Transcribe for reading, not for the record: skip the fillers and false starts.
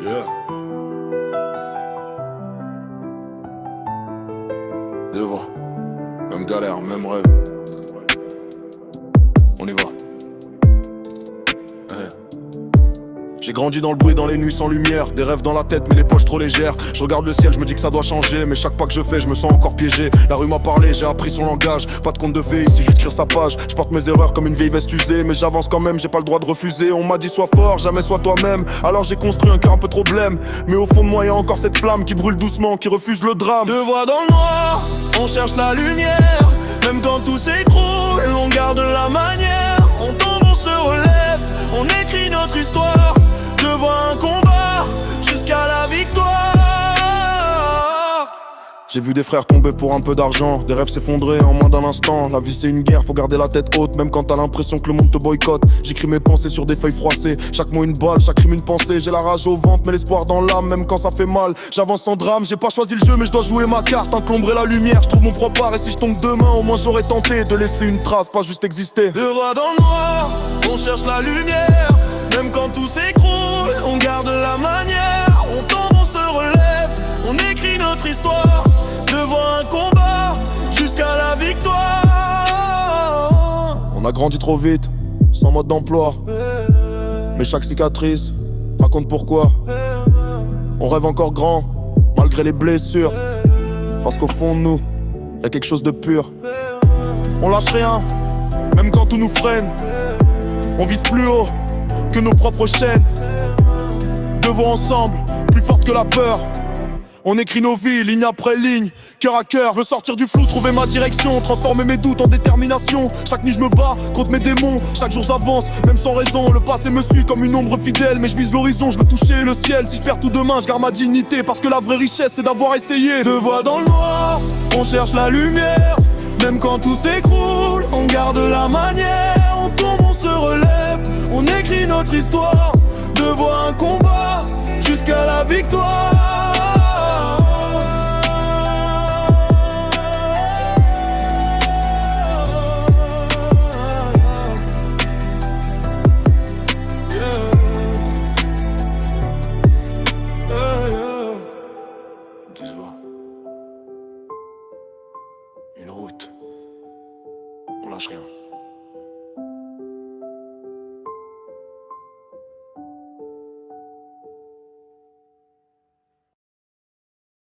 Yeah. Devant. Même galère, même rêve. On y va. Hey. J'ai grandi dans le bruit, dans les nuits sans lumière. Des rêves dans la tête mais les poches trop légères. Je regarde le ciel, je me dis que ça doit changer. Mais chaque pas que je fais, je me sens encore piégé. La rue m'a parlé, j'ai appris son langage. Pas de conte de fées ici, juste écrire sa page. Je porte mes erreurs comme une vieille veste usée. Mais j'avance quand même, j'ai pas le droit de refuser. On m'a dit sois fort, jamais sois toi-même. Alors j'ai construit un cœur un peu trop blême. Mais au fond de moi y'a encore cette flamme qui brûle doucement, qui refuse le drame. Deux voix dans le noir, on cherche la lumière. Même quand tout s'écroule, on garde la manière. On tombe, on se relève, on écrit notre histoire. Devant un combat, jusqu'à la victoire. J'ai vu des frères tomber pour un peu d'argent, des rêves s'effondrer en moins d'un instant. La vie c'est une guerre, faut garder la tête haute, même quand t'as l'impression que le monde te boycotte. J'écris mes pensées sur des feuilles froissées, chaque mot une balle, chaque rime une pensée. J'ai la rage au ventre mais l'espoir dans l'âme, même quand ça fait mal. J'avance sans drame, j'ai pas choisi le jeu mais je dois jouer ma carte. Entre l'ombre et la lumière, je trouve mon propre art. Et si je tombe demain, au moins j'aurais tenté de laisser une trace, pas juste exister. Deux voix dans le noir, on cherche la lumière. Même quand tout s'écroule, on garde la manière. On tombe, on se relève, on écrit notre histoire. Devant un combat, jusqu'à la victoire. On a grandi trop vite, sans mode d'emploi. Mais chaque cicatrice raconte pourquoi. On rêve encore grand, malgré les blessures. Parce qu'au fond de nous, y'a quelque chose de pur. On lâche rien, même quand tout nous freine. On vise plus haut que nos propres chaînes. Devant ensemble, plus forte que la peur. On écrit nos vies, ligne après ligne, cœur à cœur. Je veux sortir du flou, trouver ma direction, transformer mes doutes en détermination. Chaque nuit je me bats contre mes démons, chaque jour j'avance, même sans raison. Le passé me suit comme une ombre fidèle, mais je vise l'horizon, je veux toucher le ciel. Si je perds tout demain, je garde ma dignité, parce que la vraie richesse c'est d'avoir essayé. Deux voix dans le noir, on cherche la lumière. Même quand tout s'écroule, on garde la manière. On tombe, on se relève, on écrit notre histoire. Devant un combat, jusqu'à la victoire. Une route, on lâche rien.